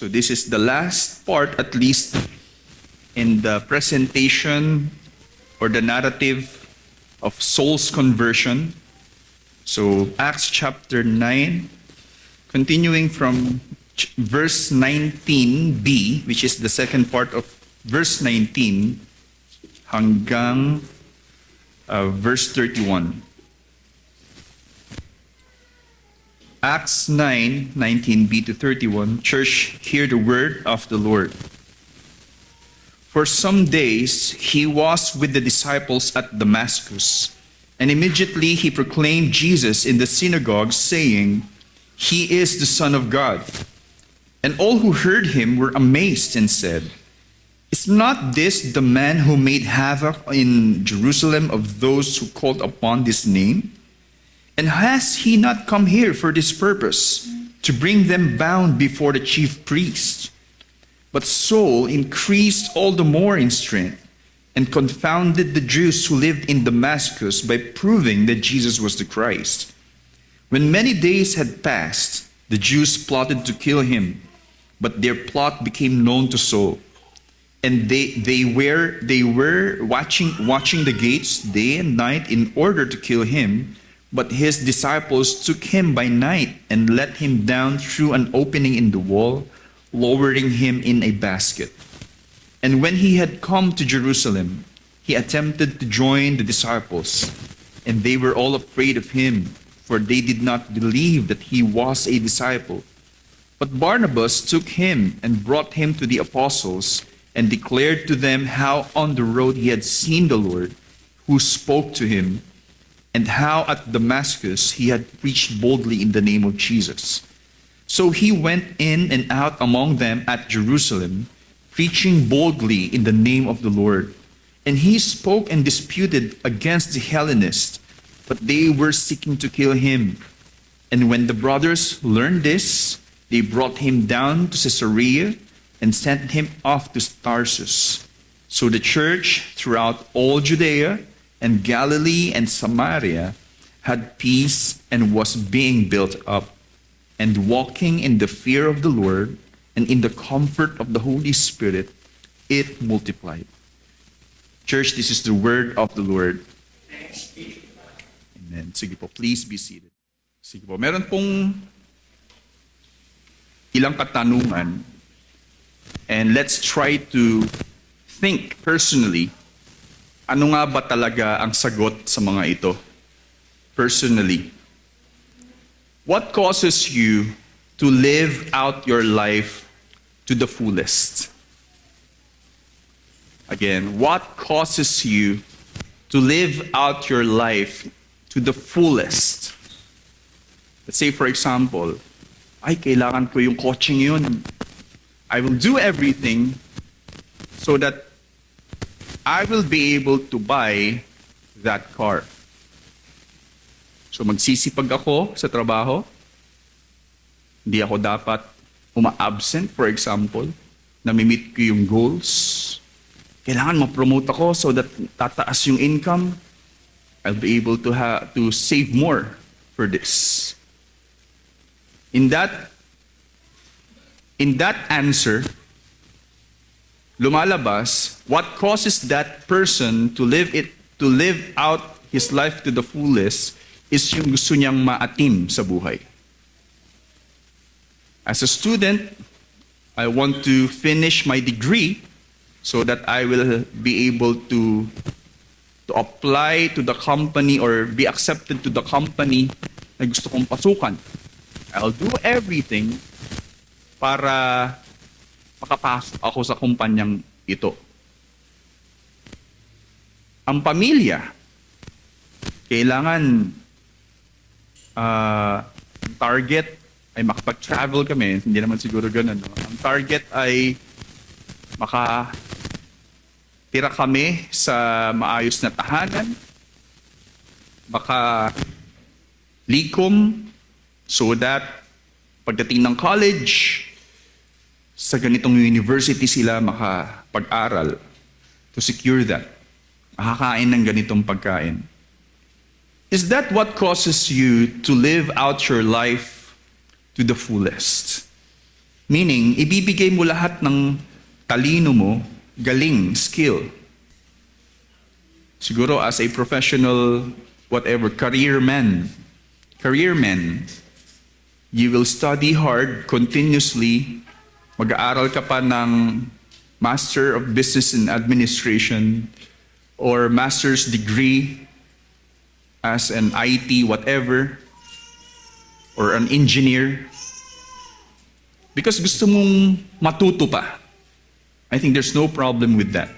So this is the last part, at least in the presentation or the narrative of Saul's conversion. So Acts chapter 9, continuing from verse 19b, which is the second part of verse 19, hanggang verse 31. Acts 9, 19b to 31. Church, hear the word of the Lord. For some days he was with the disciples at Damascus, and immediately he proclaimed Jesus in the synagogue, saying, "He is the Son of God." And all who heard him were amazed and said, "Is not this the man who made havoc in Jerusalem of those who called upon this name? And has he not come here for this purpose, to bring them bound before the chief priests?" But Saul increased all the more in strength and confounded the Jews who lived in Damascus by proving that Jesus was the Christ. When many days had passed, the Jews plotted to kill him, but their plot became known to Saul. And they were watching the gates day and night in order to kill him. But his disciples took him by night and let him down through an opening in the wall, lowering him in a basket. And when he had come to Jerusalem, he attempted to join the disciples, and they were all afraid of him, for they did not believe that he was a disciple. But Barnabas took him and brought him to the apostles, and declared to them how on the road he had seen the Lord, who spoke to him, and how at Damascus he had preached boldly in the name of Jesus. So he went in and out among them at Jerusalem, preaching boldly in the name of the Lord. And he spoke and disputed against the Hellenists, but they were seeking to kill him. And when the brothers learned this, they brought him down to Caesarea and sent him off to Tarsus. So the church throughout all Judea and Galilee and Samaria had peace and was being built up, and walking in the fear of the Lord and in the comfort of the Holy Spirit, it multiplied. Church, this is the word of the Lord. Amen. Sige po, please be seated. Sige po, meron pong ilang katanungan, and let's try to think personally, ano nga ba talaga ang sagot sa mga ito? Personally, what causes you to live out your life to the fullest? Again, what causes you to live out your life to the fullest? Let's say, for example, ay, kailangan ko yung coaching yun. I will do everything so that I will be able to buy that car. So magsisipag ako sa trabaho. Hindi ako dapat uma-absent, for example. Nami-meet ko yung goals. Kailangan ma-promote ako so that tataas yung income. I'll be able to save more for this. In that answer, lumalabas what causes that person to live out his life to the fullest is yung gusto niyang maatim sa buhay. As a student, I want to finish my degree so that I will be able to apply to the company or be accepted to the company na gusto kong pasukan. I'll do everything para makapasok ako sa kumpanyang ito. Ang pamilya, kailangan target ay makapag-travel kami. Hindi naman siguro ganun. No? Ang target ay makatira kami sa maayos na tahanan, likom, so that pagdating ng college, sa ganitong university sila makapag-aral to secure that. Makakain ng ganitong pagkain. Is that what causes you to live out your life to the fullest? Meaning, ibibigay mo lahat ng talino mo, galing, skill. Siguro as a professional, whatever, careerman, you will study hard continuously. Mag-aaral ka pa ng Master of Business and Administration or master's degree as an IT whatever or an engineer because gusto mong matuto pa. I think there's no problem with that.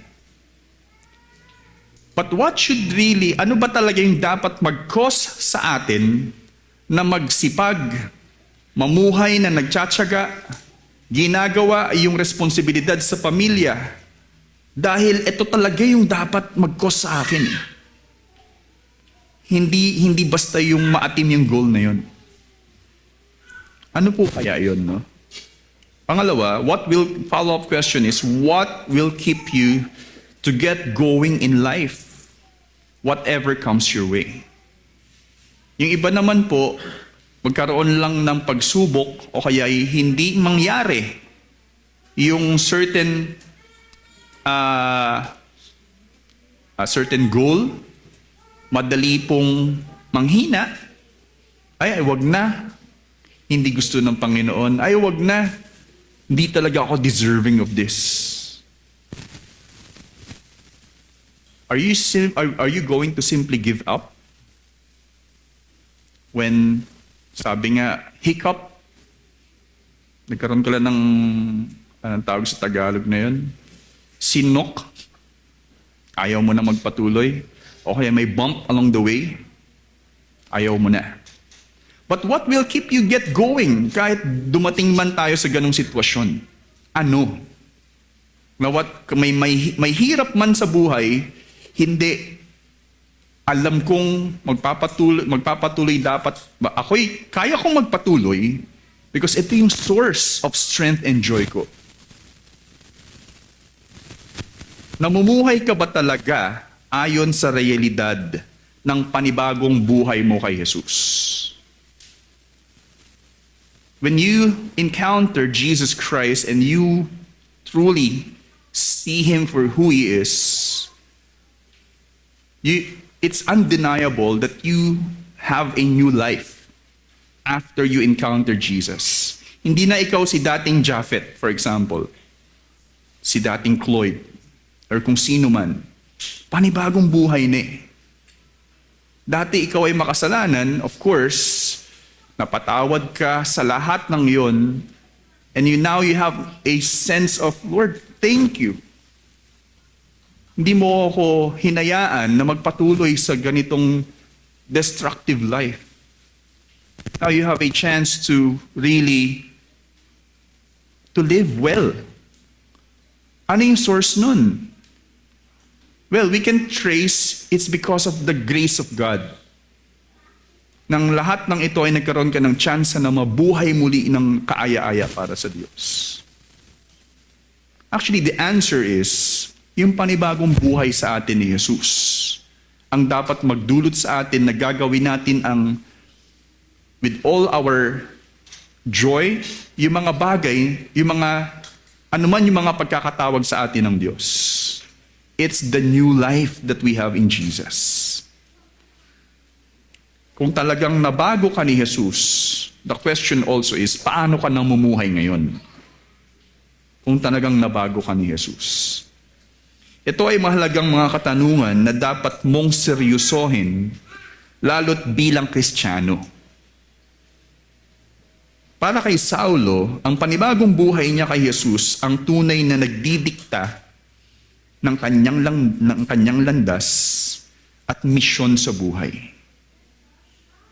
But what should really, ano ba talaga yung dapat mag-cause sa atin na magsipag, mamuhay na nagtsatsaga, ginagawa yung responsibilidad sa pamilya dahil ito talaga yung dapat mag-cause sa akin. Hindi basta yung maatim yung goal na yun. Ano po kaya yun, no? Pangalawa, follow-up question is, what will keep you to get going in life? Whatever comes your way. Yung iba naman po, magkaroon lang ng pagsubok o kaya hindi mangyari yung certain goal, madali pong manghina, ay wag na, hindi gusto ng Panginoon, ay wag na, hindi talaga ako deserving of this. Are you going to simply give up? When, sabi nga, hiccup, nagkaroon ka lang ng, anong tawag sa Tagalog na yun? Sinok, ayaw mo na magpatuloy, o kaya may bump along the way, ayaw mo na. But what will keep you get going kahit dumating man tayo sa ganong sitwasyon? Ano? Na may hirap man sa buhay, hindi alam kong magpapatuloy dapat. Kaya kong magpatuloy because ito yung source of strength and joy ko. Namumuhay ka ba talaga ayon sa realidad ng panibagong buhay mo kay Jesus? When you encounter Jesus Christ and you truly see Him for who He is, it's undeniable that you have a new life after you encounter Jesus. Hindi na ikaw si dating Japhet, for example, si dating Cloyd, or kung sino man. Panibagong buhay na eh. Dati ikaw ay makasalanan, of course, napatawad ka sa lahat ng yon, and now you have a sense of, Lord, thank you. Hindi mo ako hinayaan na magpatuloy sa ganitong destructive life. Now you have a chance to really to live well. Ano yung source nun? Well, we can trace it's because of the grace of God. Nang lahat ng ito ay nagkaroon ka ng chance na mabuhay muli ng kaaya-aya para sa Diyos. Actually, the answer is yung panibagong buhay sa atin ni Jesus. Ang dapat magdulot sa atin na gagawin natin ang with all our joy, yung mga bagay, yung mga anuman yung mga pagkakatawag sa atin ng Diyos. It's the new life that we have in Jesus. Kung talagang nabago ka ni Jesus, the question also is, paano ka namumuhay ngayon? Kung talagang nabago ka ni Jesus. Ito ay mahalagang mga katanungan na dapat mong seryosohin, lalo't bilang Kristiyano. Para kay Saulo, ang panibagong buhay niya kay Jesus ang tunay na nagdidikta ng kanyang landas at misyon sa buhay.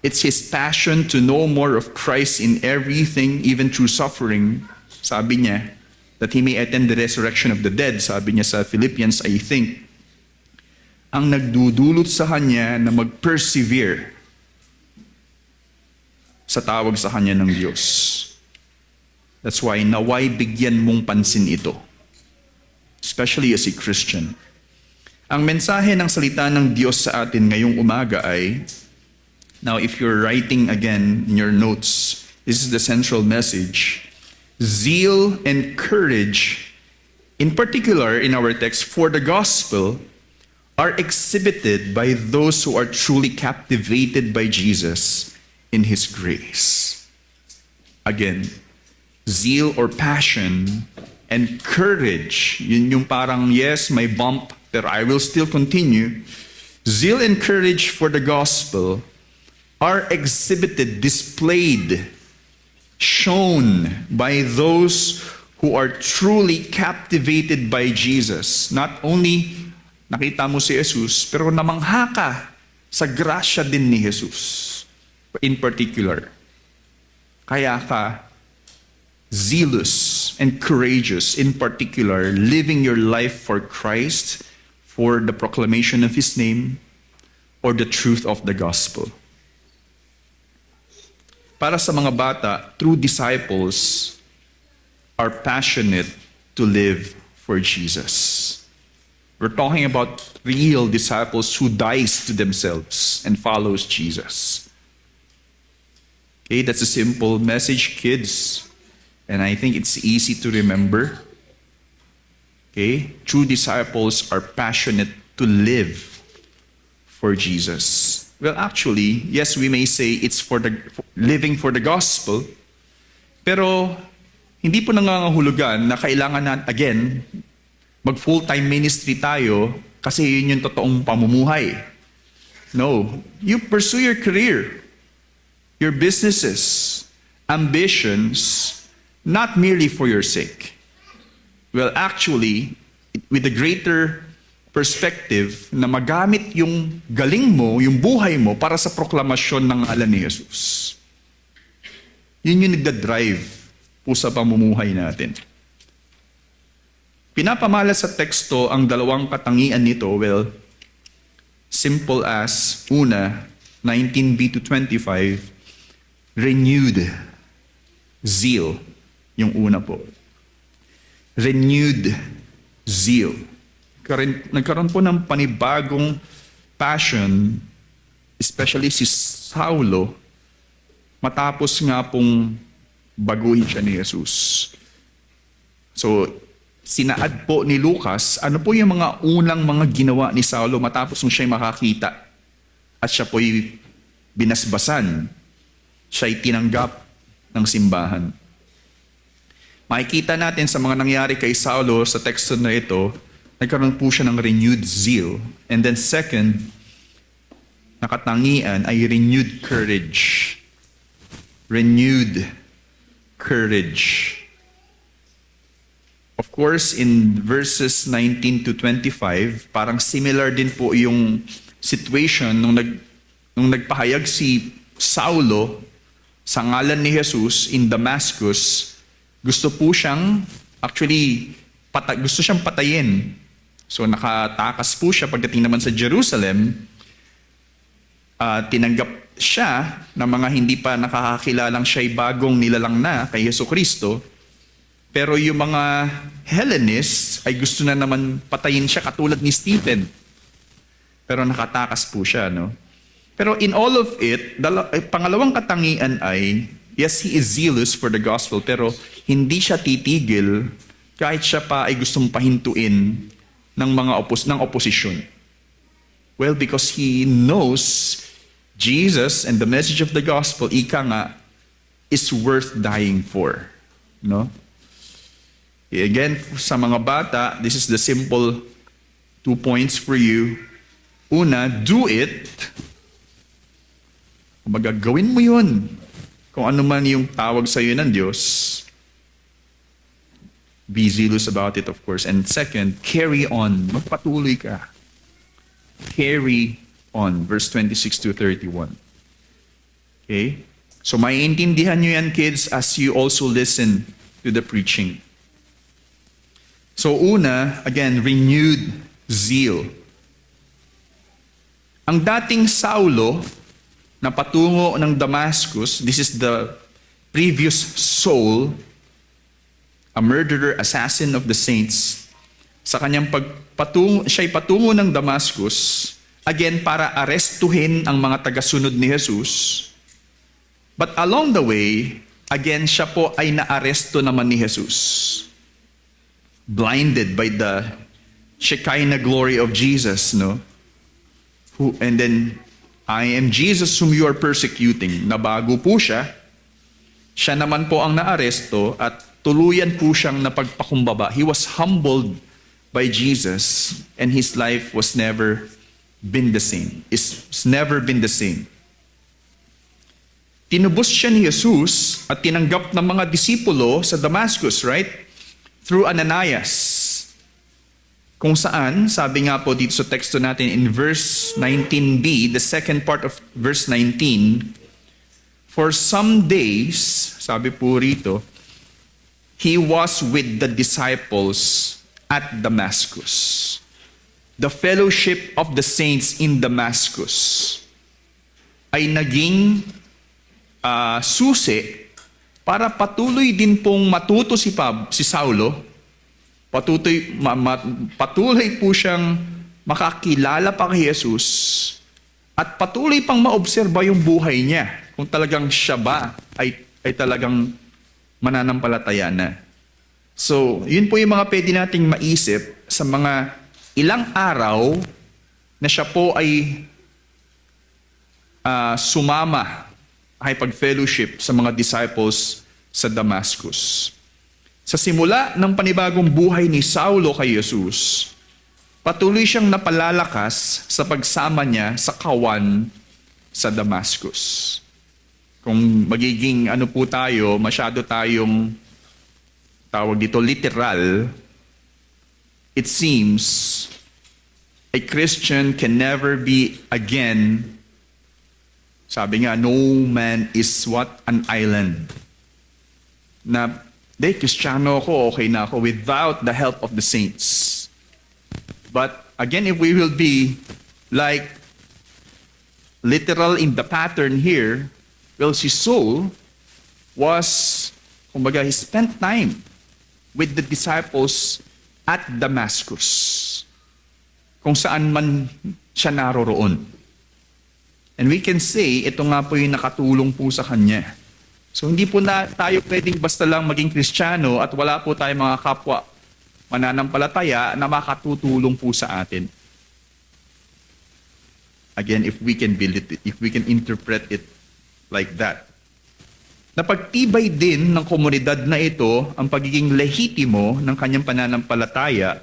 It's his passion to know more of Christ in everything, even through suffering. Sabi niya, that he may attend the resurrection of the dead. Sabi niya sa Philippians, I think, ang nagdudulot sa kanya na mag-persevere sa tawag sa kanya ng Diyos. That's why naway bigyan mong pansin ito, especially as a Christian. Ang mensahe ng salita ng Diyos sa atin ngayong umaga ay, now if you're writing again in your notes, this is the central message. zeal and courage, in particular in our text, for the gospel, are exhibited by those who are truly captivated by Jesus in His grace. Again, zeal or passion and courage, yun yung parang, yes, may bump, pero I will still continue. Zeal and courage for the gospel are exhibited, displayed, shown by those who are truly captivated by Jesus. Not only nakita mo si Jesus, pero namangha ka sa grasya din ni Jesus. In particular, kaya ka zealous and courageous, in particular, living your life for Christ, for the proclamation of His name, or the truth of the gospel. Para sa mga bata, true disciples are passionate to live for Jesus. We're talking about real disciples who dies to themselves and follows Jesus. Okay, that's a simple message, kids. And I think it's easy to remember. Okay, true disciples are passionate to live for Jesus. Well, actually, yes, we may say it's for living for the gospel, pero hindi po nangangahulugan na kailangan na, again, mag full-time ministry tayo kasi yun yung totoong pamumuhay. No, you pursue your career, your businesses, ambitions, not merely for your sake. Well, actually, with a greater perspective na magamit yung galing mo, yung buhay mo para sa proklamasyon ng ngalan ni Jesus. Yun yung nagda-drive po sa pamumuhay natin. Pinapamala sa teksto ang dalawang katangian nito, well, simple as, una, 19b to 25, renewed zeal. Yung una po. Renewed zeal. Nagkaroon po ng panibagong passion, especially si Saulo, matapos nga pong baguhin siya ni Jesus. So, sinaad po ni Lucas, ano po yung mga unang mga ginawa ni Saulo matapos nung siya'y makakita at siya po'y binasbasan, siya'y tinanggap ng simbahan. Makikita natin sa mga nangyari kay Saulo sa teksto na ito, nagkaroon po siya ng renewed zeal. And then second, nakatangian ay renewed courage. Renewed courage. Of course, in verses 19 to 25, parang similar din po yung situation nung nagpahayag si Saulo sa ngalan ni Jesus in Damascus. Gusto po siyang, gusto siyang patayin. So nakatakas po siya pagdating naman sa Jerusalem. Tinanggap siya ng mga hindi pa nakakakilalang siya'y bagong nilalang na kay Jesucristo. Pero yung mga Hellenists ay gusto na naman patayin siya katulad ni Stephen. Pero nakatakas po siya, no? Pero in all of it, pangalawang katangian ay, yes, he is zealous for the gospel, pero hindi siya titigil kahit siya pa ay gustong pahintuin ng mga opposition. Well, because he knows Jesus and the message of the gospel, ika nga, is worth dying for. No? Again, sa mga bata, this is the simple 2 points for you. Una, do it. Magagawin mo yun. Kung ano man yung tawag sa iyo ng Diyos, be zealous about it, of course. And second, carry on. Magpatuloy ka. Carry on. Verse 26 to 31. Okay? So maiintindihan nyo yan, kids, as you also listen to the preaching. So una, again, renewed zeal. Ang dating Saulo na patungo ng Damascus, this is the previous Saul, a murderer, assassin of the saints. Sa kanyang siya'y patungo ng Damascus, again, para arestuhin ang mga tagasunod ni Jesus. But along the way, again, siya po ay naaresto naman ni Jesus. Blinded by the Shekinah glory of Jesus, no? And then, I am Jesus whom you are persecuting. Nabago po siya. Siya naman po ang naaresto at tuluyan po siyang napagpakumbaba. He was humbled by Jesus and his life was never been the same. It's never been the same. Tinubos siya ni Jesus at tinanggap ng mga disipulo sa Damascus, right? Through Ananias. Kung saan, sabi nga po dito sa teksto natin in verse 19b, the second part of verse 19, for some days, sabi po rito, he was with the disciples at Damascus. The fellowship of the saints in Damascus ay naging susi para patuloy din pong matuto si Saulo. Patuloy po siyang makakilala pa kay Jesus at patuloy pang maobserba yung buhay niya kung talagang siya ba ay talagang mananampalataya na. So, yun po yung mga pwede nating maisip sa mga ilang araw na siya po ay sumama ay pag-fellowship sa mga disciples sa Damascus. Sa simula ng panibagong buhay ni Saulo kay Jesus, patuloy siyang napalalakas sa pagsama niya sa kawan sa Damascus. Kung magiging po tayo, masyado tayong tawag dito literal, it seems a Christian can never be again, sabi nga, no man is what? An island. Na Kristiyano ako, okay na ako without the help of the saints. But again, if we will be like literal in the pattern here, well, si Saul was, kumbaga, he spent time with the disciples at Damascus, kung saan man siya naroroon. And we can say, ito nga po yung nakatulong po sa kanya. So hindi po na tayo pwedeng basta lang maging Kristiyano at wala po tayong mga kapwa mananampalataya na makatutulong po sa atin. Again, if we can build it, if we can interpret it like that. Napagtibay din ng komunidad na ito ang pagiging lehitimo ng kanyang pananampalataya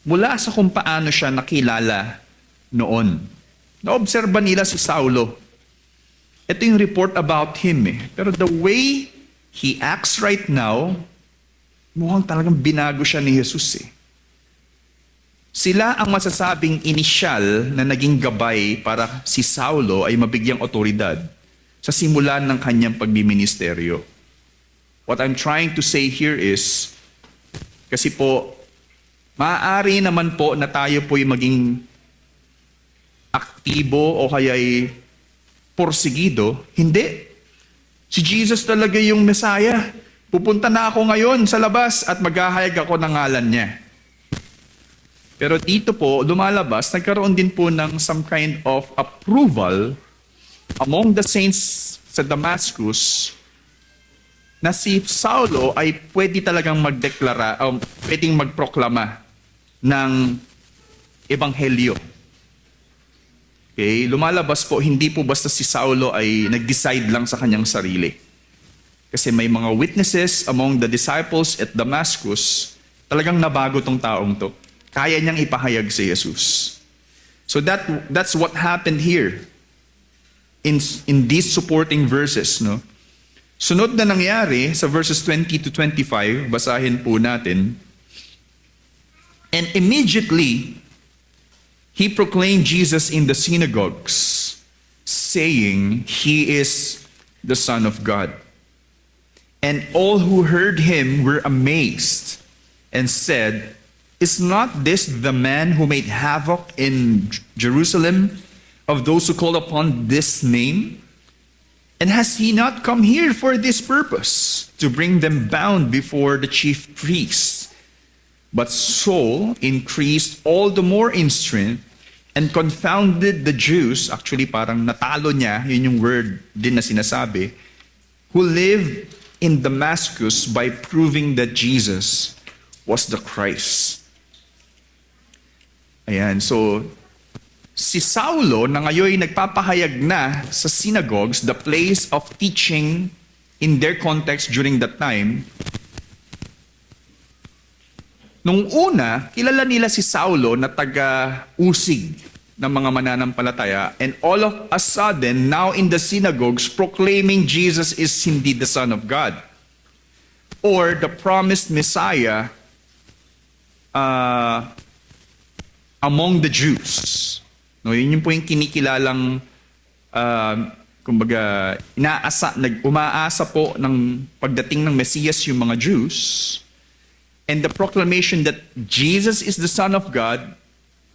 mula sa kung paano siya nakilala noon. Naobserba nila si Saulo. Ito yung report about him Pero the way he acts right now, mukhang talagang binago siya ni Jesus Sila ang masasabing inisyal na naging gabay para si Saulo ay mabigyang otoridad sa simulan ng kanyang pagbiministeryo. What I'm trying to say here is, kasi po, maaari naman po na tayo po'y maging aktibo o kaya'y porsigido. Hindi. Si Jesus talaga yung Messiah. Pupunta na ako ngayon sa labas at maghahayag ako ng ngalan niya. Pero dito po, lumalabas, nagkaroon din po ng some kind of approval among the saints sa Damascus na si Saulo ay pwede talagang magdeklara, pwedeng magproklama ng ebanghelyo. Okay, lumalabas po, hindi po basta si Saulo ay nag-decide lang sa kanyang sarili. Kasi may mga witnesses among the disciples at Damascus, talagang nabago tong taong to. Kaya niyang ipahayag si Jesus. So that's what happened here in these supporting verses, no? Sunod na nangyari sa verses 20 to 25, basahin po natin. And immediately he proclaimed Jesus in the synagogues, saying, "He is the Son of God." And all who heard him were amazed and said, "Is not this the man who made havoc in Jerusalem of those who call upon this name? And has he not come here for this purpose, to bring them bound before the chief priests?" But Saul increased all the more in strength and confounded the Jews. Actually, parang natalo niya, yun yung word din na sinasabi, who lived in Damascus by proving that Jesus was the Christ. Ayan, so si Saulo na ngayon nagpapahayag na sa synagogues, the place of teaching in their context during that time. Nung una, kilala nila si Saulo na taga-usig ng mga mananampalataya, and all of a sudden, now in the synagogues, proclaiming Jesus is indeed the Son of God, or the promised Messiah among the Jews. No, yun po yung kinikilalang kumbaga umaasa po ng pagdating ng Mesiyas yung mga Jews. And the proclamation that Jesus is the Son of God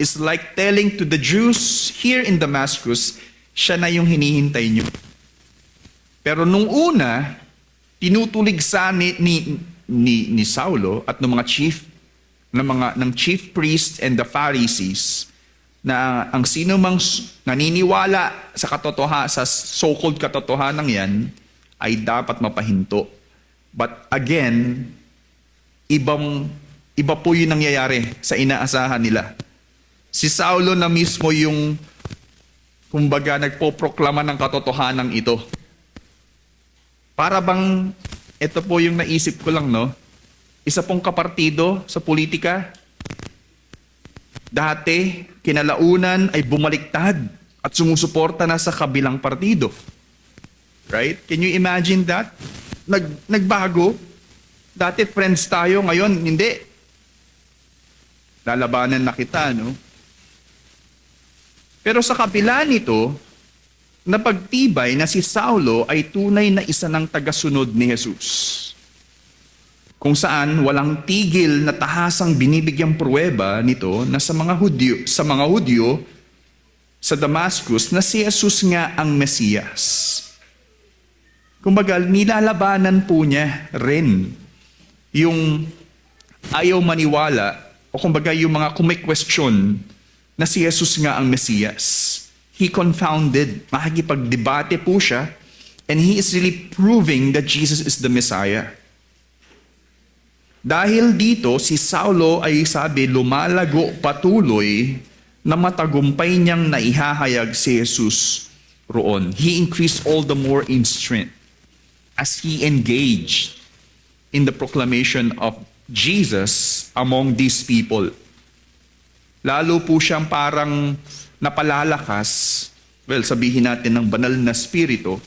is like telling to the Jews here in Damascus, siya na yung hinihintay nyo. Pero nung una, tinutuligsa ni Saulo at ng chief priest and the Pharisees na ang sino mang naniniwala sa so-called katotohanan yan ay dapat mapahinto. But again, iba po yung nangyayari sa inaasahan nila. Si Saulo na mismo yung kumbaga nagpoproklama ng katotohanan ito. Para bang, ito po yung naisip ko lang, no? Isa pong kapartido sa politika, dati, kinalaunan ay bumaliktad at sumusuporta na sa kabilang partido. Right? Can you imagine that? Nagbago. Dati friends tayo, ngayon hindi. Lalabanan na kita, no? Pero sa kabila nito, napagtibay na si Saulo ay tunay na isa ng tagasunod ni Jesus. Kung saan walang tigil na tahasang binibigyang pruweba nito na sa mga Hudyo sa Damascus na si Jesus nga ang Mesiyas. Kumbaga, nilalabanan po niya rin yung ayaw maniwala o kumbaga yung mga kumikwestiyon na si Jesus nga ang Mesiyas. He confounded, makikipagdebate po siya, and he is really proving that Jesus is the Messiah. Dahil dito, si Saulo ay sabi, lumalago patuloy na matagumpay niyang naihahayag si Jesus roon. He increased all the more in strength as he engaged in the proclamation of Jesus among these people. Lalo po siyang parang napalalakas, well, sabihin natin ng banal na spirito,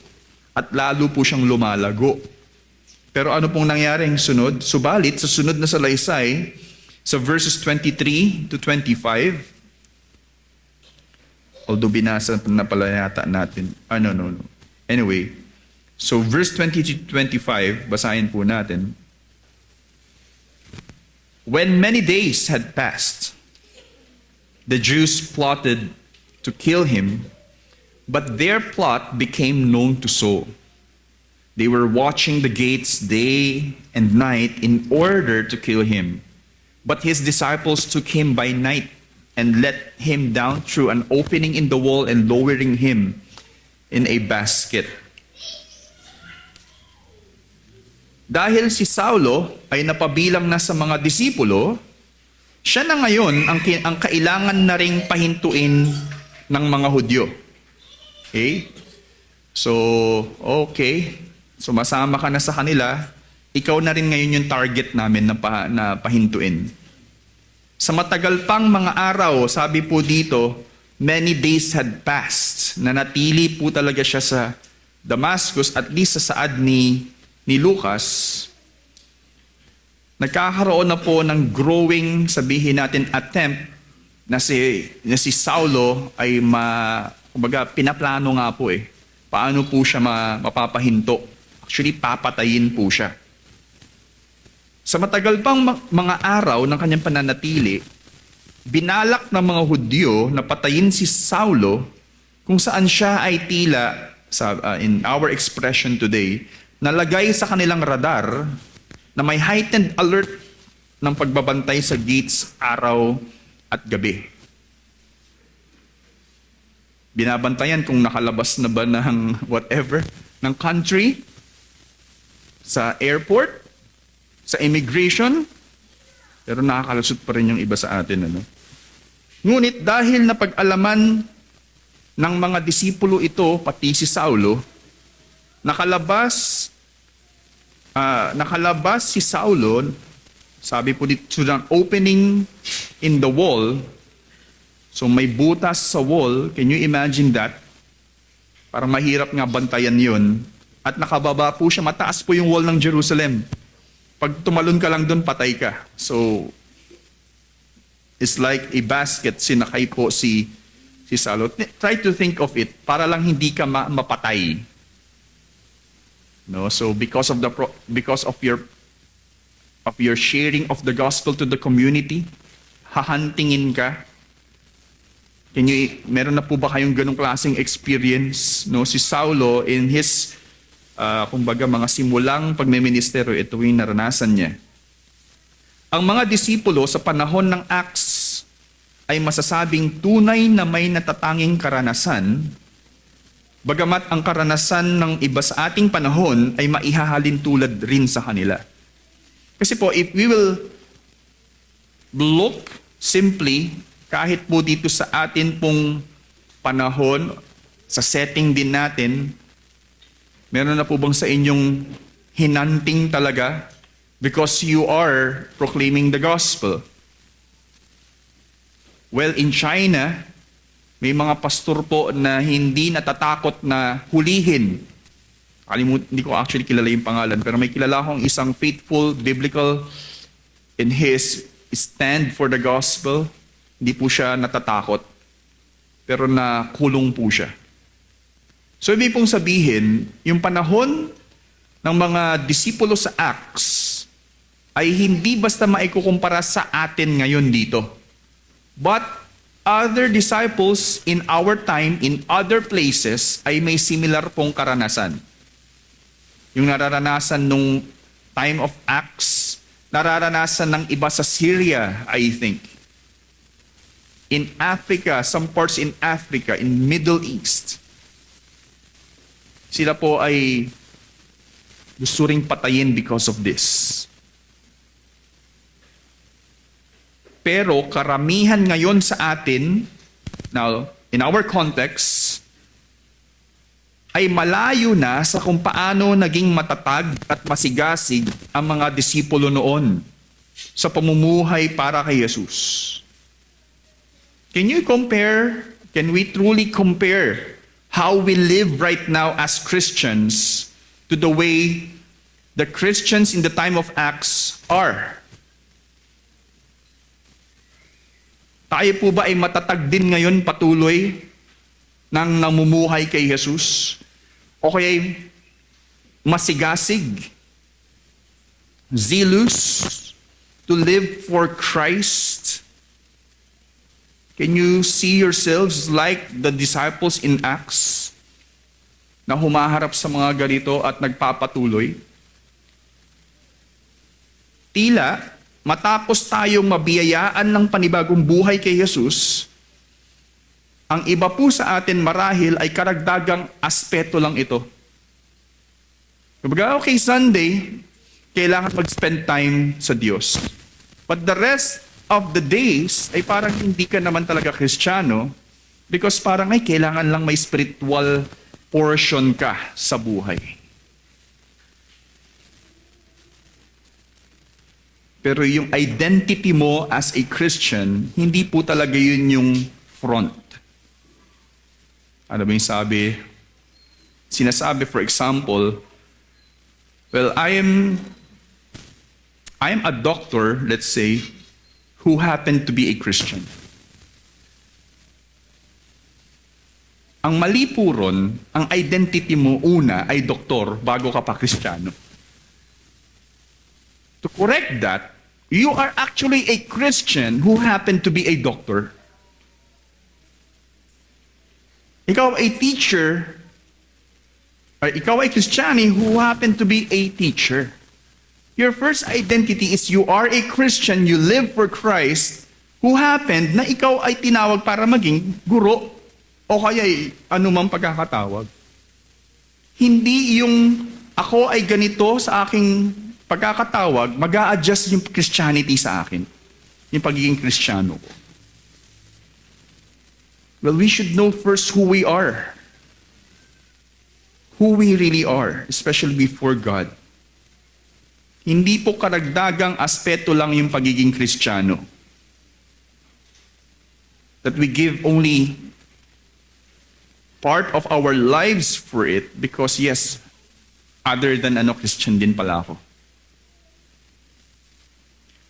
at lalo po siyang lumalago. Pero ano pong nangyaring sunod? Subalit, sa sunod na salaysay, sa verses 23 to 25, although binasa na pala yata natin. No. Anyway, so verse 20 to 25, basahin po natin. When many days had passed, the Jews plotted to kill him, but their plot became known to Saul. They were watching the gates day and night in order to kill him. But his disciples took him by night and let him down through an opening in the wall and lowering him in a basket. Dahil si Saulo ay napabilang na sa mga disipulo, siya na ngayon ang kailangan na ring pahintuin ng mga Hudyo. Okay? So, okay. Sumasama ka na sa kanila, ikaw na rin ngayon yung target namin na pahintuin. Sa matagal pang mga araw, sabi po dito, many days had passed. Nanatili po talaga siya sa Damascus, at least sa saad ni Lucas. Nagkakaroon na po ng growing, sabihin natin, attempt na si Saulo ay kumbaga, pinaplano nga po paano po siya mapapahinto. Actually, papatayin po siya. Sa matagal pang mga araw ng kanyang pananatili, binalak ng mga Hudyo na patayin si Saulo, kung saan siya ay tila, in our expression today, nalagay sa kanilang radar na may heightened alert ng pagbabantay sa gates araw at gabi. Binabantayan kung nakalabas na ba ng whatever, ng country. sa airport, sa immigration, pero nakakalusot pa rin yung iba sa atin. Ano? Ngunit dahil napag-alaman ng mga disipulo ito, pati si Saulo, nakalabas si Saulo, sabi po dito, ng opening in the wall. So may butas sa wall, can you imagine that? Parang mahirap nga bantayan yun. At nakababa po siya, mataas po yung wall ng Jerusalem. Pag tumalon ka lang doon, patay ka. So, it's like a basket, sinakay po si Saulo. Try to think of it, para lang hindi ka mapatay. No, so because of your sharing of the gospel to the community, hahantingin ka. Meron na po ba kayong ganong klaseng experience? No, si Saulo in his kumbaga mga simulang pagmeministero, ito yung naranasan niya. Ang mga disipulo sa panahon ng Acts ay masasabing tunay na may natatanging karanasan, bagamat ang karanasan ng iba sa ating panahon ay maihahalin tulad rin sa kanila. Kasi po, if we will look simply, kahit po dito sa atin pong panahon, sa setting din natin, meron na po bang sa inyong hinanting talaga because you are proclaiming the gospel? Well, in China, may mga pastor po na hindi natatakot na hulihin. Hindi ko actually kilala yung pangalan, pero may kilala akong isang faithful, biblical in his stand for the gospel. Hindi po siya natatakot, pero nakulong po siya. So ibig pong sabihin, yung panahon ng mga disipulo sa Acts ay hindi basta maikukumpara sa atin ngayon dito. But other disciples in our time, in other places, ay may similar pong karanasan. Yung nararanasan nung time of Acts, nararanasan ng iba sa Syria, I think. In Africa, some parts in Africa, in Middle East, sila po ay gusto ring patayin because of this. Pero karamihan ngayon sa atin, now, in our context, ay malayo na sa kung paano naging matatag at masigasig ang mga disipulo noon sa pamumuhay para kay Jesus. Can we truly compare how we live right now as Christians to the way the Christians in the time of Acts are? Tayo po ba ay matatag din ngayon patuloy nang namumuhay kay Jesus? O kaya masigasig, zealous to live for Christ? Can you see yourselves like the disciples in Acts na humaharap sa mga ganito at nagpapatuloy? Tila, matapos tayong mabiyayaan ng panibagong buhay kay Jesus, ang iba po sa atin marahil ay karagdagang aspeto lang ito. Kumbaga, okay, Sunday, kailangan mag-spend time sa Diyos. But the rest of the days ay parang hindi ka naman talaga Kristiyano because parang ay kailangan lang may spiritual portion ka sa buhay. Pero yung identity mo as a Christian, hindi po talaga yun yung front. Ano ba yung sinasabi, for example, well, I am a doctor, let's say, who happened to be a Christian. Ang mali po ron, ang identity mo una ay doktor bago ka pa Kristiyano. To correct that, you are actually a Christian who happened to be a doctor. Ikaw ay teacher, or ikaw ay Kristiyani who happened to be a teacher. Your first identity is you are a Christian, you live for Christ, who happened na ikaw ay tinawag para maging guro o kaya anumang pagkakatawag. Hindi yung ako ay ganito sa aking pagkakatawag, mag-a-adjust yung Christianity sa akin. Yung pagiging Kristiyano ko. Well, we should know first who we are. Who we really are, especially before God. Hindi po karagdagang aspeto lang yung pagiging Kristiyano. That we give only part of our lives for it because yes, other than Christian din pala ako.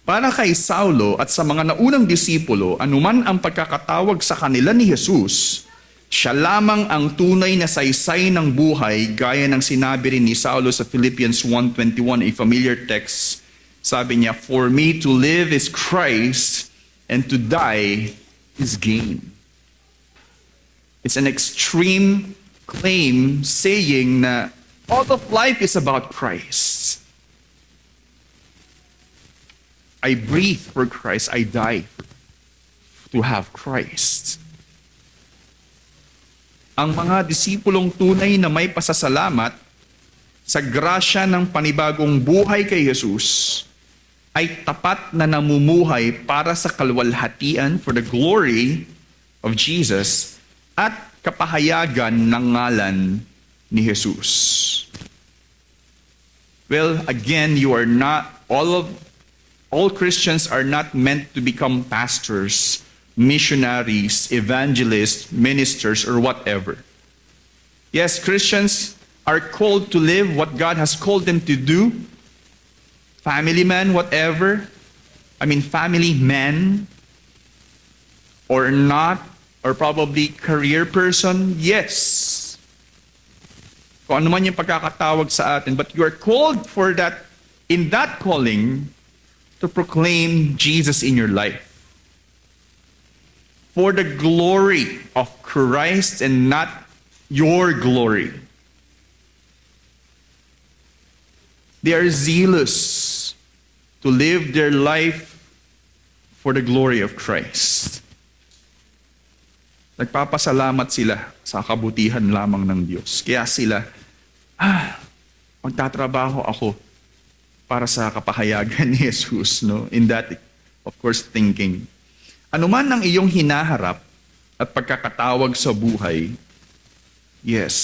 Para kay Saulo at sa mga naunang disipulo, anuman ang pagkakatawag sa kanila ni Jesus, siya lamang ang tunay na saysay ng buhay gaya ng sinabi rin ni Saulo sa Philippians 1:21, a familiar text. Sabi niya, "For me to live is Christ and to die is gain." It's an extreme claim saying na all of life is about Christ. I breathe for Christ, I die to have Christ. Ang mga disipulong tunay na may pasasalamat sa grasya ng panibagong buhay kay Jesus ay tapat na namumuhay para sa kalwalhatian for the glory of Jesus at kapahayagan ng ngalan ni Jesus. Well, again, all Christians are not meant to become pastors, missionaries, evangelists, ministers, or whatever. Yes, Christians are called to live what God has called them to do. Family man, whatever. Family man, or not, or probably career person, yes. Kung ano man yung pagkakatawag sa atin, but you are called for that, in that calling, to proclaim Jesus in your life. For the glory of Christ and not your glory. They are zealous to live their life for the glory of Christ. Nagpapasalamat sila sa kabutihan lamang ng Diyos. Kaya sila, magtatrabaho ako para sa kapahayagan ni Jesus, no? In that, of course, thinking. Anuman ang iyong hinaharap at pagkakatawag sa buhay, yes,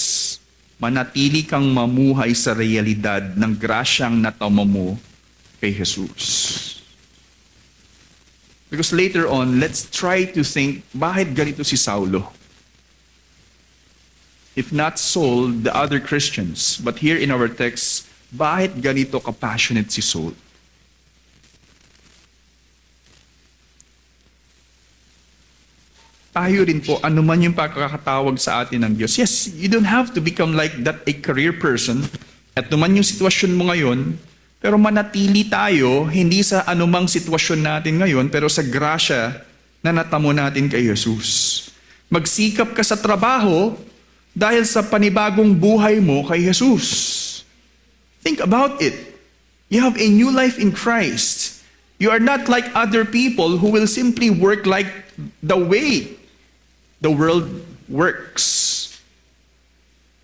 manatili kang mamuhay sa realidad ng grasyang natamo mo kay Jesus. Because later on, let's try to think, bakit ganito si Saulo? If not Saul, the other Christians. But here in our text, bakit ganito ka-passionate si Saul? Tayo rin po, anuman yung pagkakatawag sa atin ng Diyos. Yes, you don't have to become like that a career person. At naman yung sitwasyon mo ngayon, pero manatili tayo, hindi sa anumang sitwasyon natin ngayon, pero sa grasya na natamo natin kay Jesus. Magsikap ka sa trabaho dahil sa panibagong buhay mo kay Jesus. Think about it. You have a new life in Christ. You are not like other people who will simply work like the way the world works.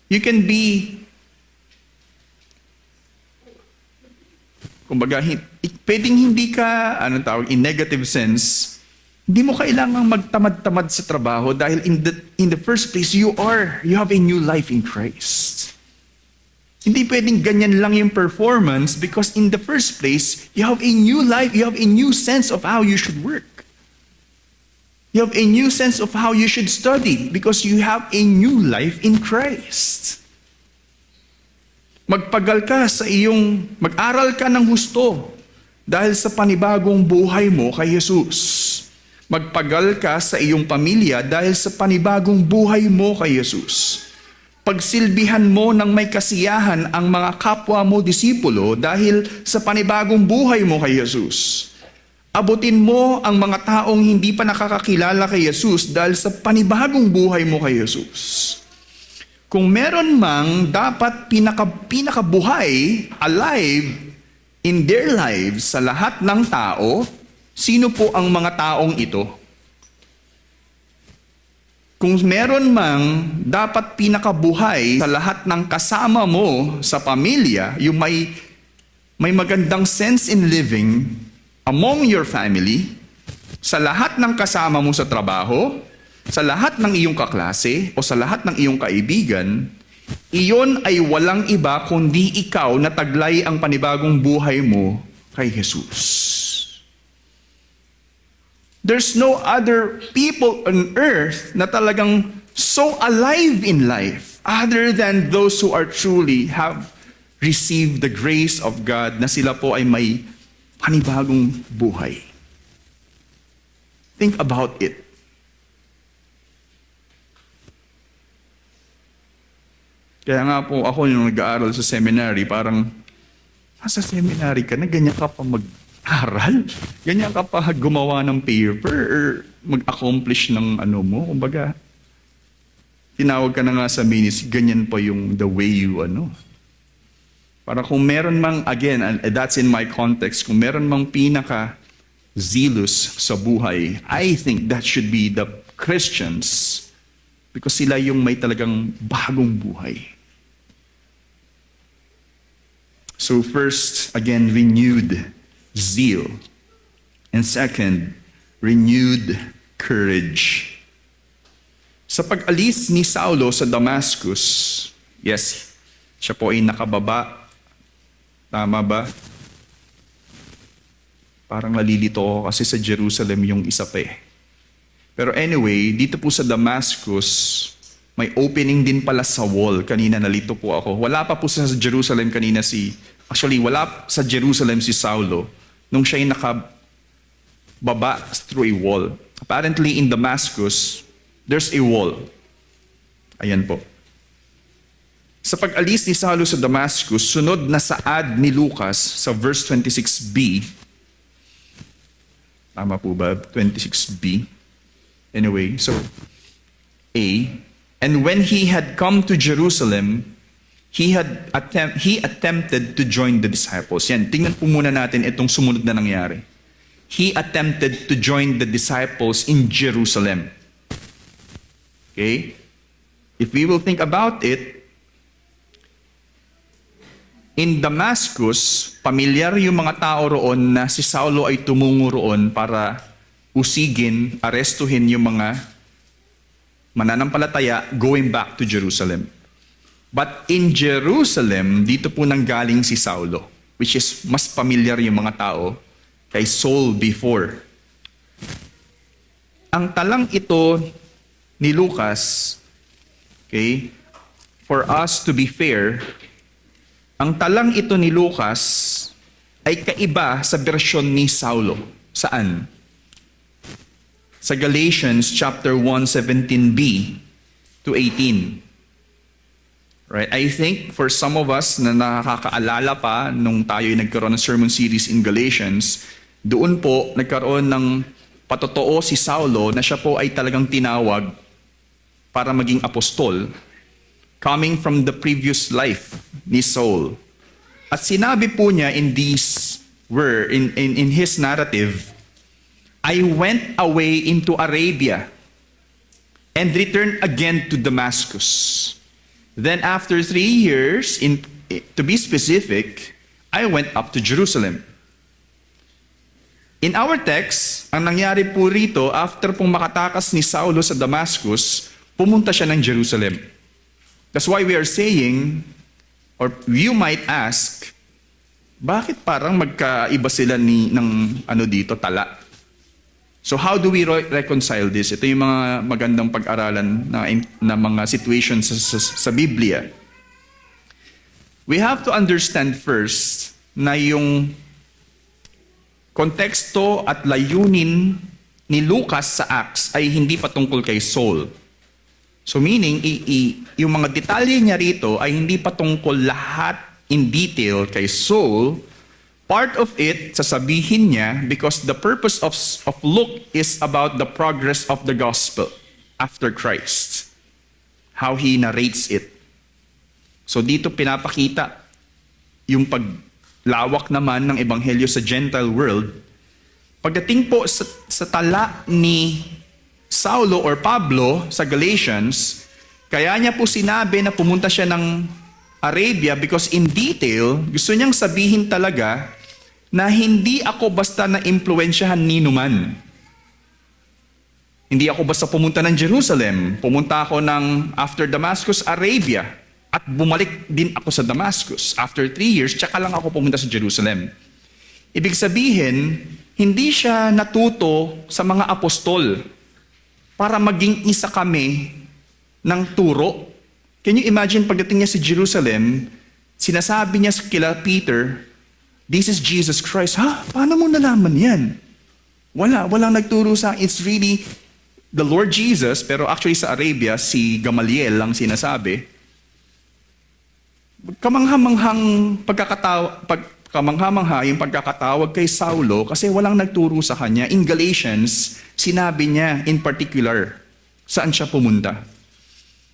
You can be, kumbaga, pwedeng hindi ka, in negative sense, hindi mo kailangang magtamad-tamad sa trabaho dahil in the first place, you have a new life in Christ. Hindi pwedeng ganyan lang yung performance because in the first place, you have a new life, you have a new sense of how you should work. You have a new sense of how you should study because you have a new life in Christ. Mag-aral ka ng husto dahil sa panibagong buhay mo kay Jesus. Magpagal ka sa iyong pamilya dahil sa panibagong buhay mo kay Jesus. Pagsilbihan mo ng may kasiyahan ang mga kapwa mo disipulo dahil sa panibagong buhay mo kay Jesus. Abutin mo ang mga taong hindi pa nakakakilala kay Jesus dahil sa panibagong buhay mo kay Jesus. Kung meron mang dapat pinakabuhay, alive, in their lives sa lahat ng tao, sino po ang mga taong ito? Kung meron mang dapat pinakabuhay sa lahat ng kasama mo sa pamilya, yung may magandang sense in living among your family, sa lahat ng kasama mo sa trabaho, sa lahat ng iyong kaklase, o sa lahat ng iyong kaibigan, iyon ay walang iba kundi ikaw na taglay ang panibagong buhay mo kay Jesus. There's no other people on earth na talagang so alive in life other than those who are truly have received the grace of God na sila po ay may panibagong buhay. Think about it. Kaya nga po ako yung nag-aaral sa seminary, parang nasa seminary ka na ganyan ka pa mag-aral? Ganyan ka pa gumawa ng paper or mag-accomplish ng ano mo? Kumbaga, tinawag ka na nga sa ministry, ganyan pa yung the way you Para kung meron mang, again, and that's in my context, kung meron mang pinaka-zealous sa buhay, I think that should be the Christians because sila yung may talagang bagong buhay. So first, again, renewed zeal. And second, renewed courage. Sa pag-alis ni Saulo sa Damascus, yes, siya po ay nakababa. Tama ba? Parang nalilito ako kasi sa Jerusalem yung isa pa eh. Pero anyway, dito po sa Damascus, may opening din pala sa wall. Kanina nalito po ako. Wala pa po sa Jerusalem kanina wala sa Jerusalem si Saulo nung siya ay nakababa through a wall. Apparently in Damascus, there's a wall. Ayan po. Sa pag-alis ni Saulo sa Damascus, sunod na saad ni Lucas sa verse 26b. Tama po ba? 26b. Anyway, so A. And when he had come to Jerusalem, he attempted to join the disciples. Yan, tingnan po muna natin itong sumunod na nangyari. He attempted to join the disciples in Jerusalem. Okay? If we will think about it, in Damascus, pamilyar yung mga tao roon na si Saulo ay tumungo roon para usigin, arestuhin yung mga mananampalataya going back to Jerusalem. But in Jerusalem, dito po nanggaling si Saulo, which is mas familiar yung mga tao kay Saul before. Ang talang ito ni Lucas, okay, for us to be fair, ang talang ito ni Lucas ay kaiba sa bersyon ni Saulo. Saan? Sa Galatians chapter 1, 17b to 18. Right? I think for some of us na nakakaalala pa nung tayo ay nagkaroon ng sermon series in Galatians, doon po nagkaroon ng patotoo si Saulo na siya po ay talagang tinawag para maging apostol coming from the previous life ni Saul. At sinabi po niya in his narrative, I went away into Arabia and returned again to Damascus. Then after 3 years, to be specific, I went up to Jerusalem. In our text, ang nangyari po rito, after pong makatakas ni Saulo sa Damascus, pumunta siya ng Jerusalem. That's why we are saying, or you might ask, bakit parang magkaiba sila ng dito, tala? So how do we reconcile this? Ito yung mga magandang pag-aralan na mga situations sa Biblia. We have to understand first na yung konteksto at layunin ni Lucas sa Acts ay hindi patungkol kay Saul. So meaning, yung mga detalye niya rito ay hindi patungkol lahat in detail kay Saul. Part of it, sasabihin niya, because the purpose of Luke is about the progress of the gospel after Christ. How he narrates it. So dito pinapakita yung paglawak naman ng ebanghelyo sa Gentile world. Pagdating po sa tala ni Saulo or Pablo sa Galatians, kaya niya po sinabi na pumunta siya ng Arabia because in detail, gusto niyang sabihin talaga na hindi ako basta na-impluensyahan ni numan. Hindi ako basta pumunta ng Jerusalem. Pumunta ako ng after Damascus, Arabia. At bumalik din ako sa Damascus. After 3 years, tsaka lang ako pumunta sa Jerusalem. Ibig sabihin, hindi siya natuto sa mga apostol para maging isa kami ng turo. Can you imagine pagdating niya sa Jerusalem, sinasabi niya kila Peter, "This is Jesus Christ." Ha? Paano mo nalaman yan? Walang nagturo sa akin. It's really the Lord Jesus, pero actually sa Arabia, si Gamaliel lang sinasabi. Kamangha-mangha yung pagkakatawag kay Saulo kasi walang nagturo sa kanya. In Galatians, sinabi niya in particular saan siya pumunta.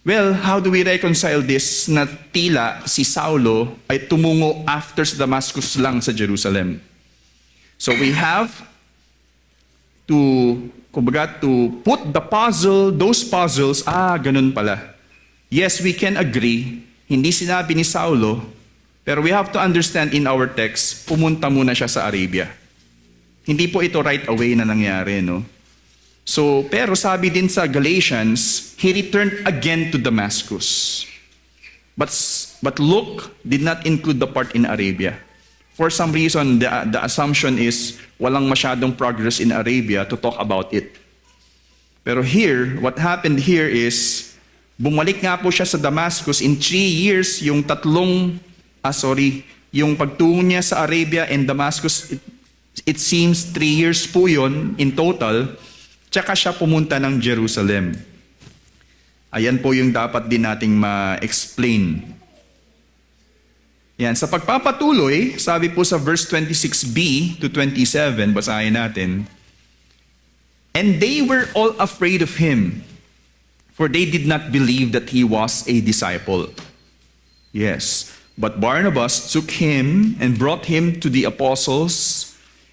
Well, how do we reconcile this na tila si Saulo ay tumungo after sa Damascus lang sa Jerusalem? So we have to put those puzzles, ganun pala. Yes, we can agree, hindi sinabi ni Saulo, pero we have to understand in our text, pumunta muna siya sa Arabia. Hindi po ito right away na nangyari, no? So, pero sabi din sa Galatians, he returned again to Damascus. But Luke did not include the part in Arabia. For some reason, the assumption is walang masyadong progress in Arabia to talk about it. Pero here, what happened here is, bumalik nga po siya sa Damascus in 3 years, yung pagtungo niya sa Arabia and Damascus, it seems 3 years po yun in total. Tsaka siya pumunta ng Jerusalem. Ayan po yung dapat din nating ma-explain. Yan, sa pagpapatuloy, sabi po sa verse 26b to 27, basahin natin, "And they were all afraid of him, for they did not believe that he was a disciple. Yes, but Barnabas took him and brought him to the apostles,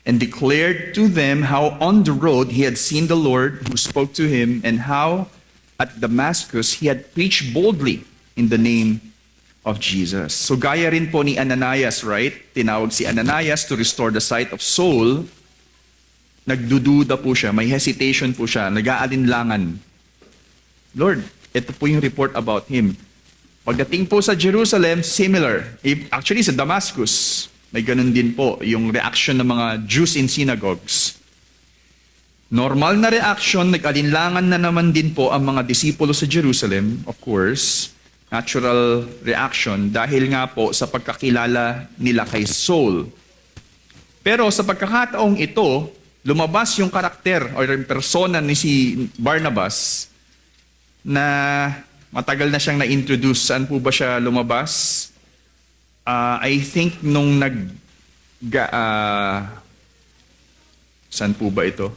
and declared to them how on the road he had seen the Lord who spoke to him, and how at Damascus he had preached boldly in the name of Jesus." So gaya rin po ni Ananias, right? Tinawag si Ananias to restore the sight of Saul. Nagdududa po siya, may hesitation po siya, nag-aalinlangan. Lord, ito po yung report about him. Pagdating po sa Jerusalem, similar. Actually sa Damascus, may ganun din po yung reaction ng mga Jews in synagogues. Normal na reaction, nag-alinlangan na naman din po ang mga disipulo sa Jerusalem, of course. Natural reaction dahil nga po sa pagkakilala nila kay Saul. Pero sa pagkakataong ito, lumabas yung karakter o yung persona ni si Barnabas na matagal na siyang na-introduce. Saan po ba siya lumabas? I think nung saan po ba ito?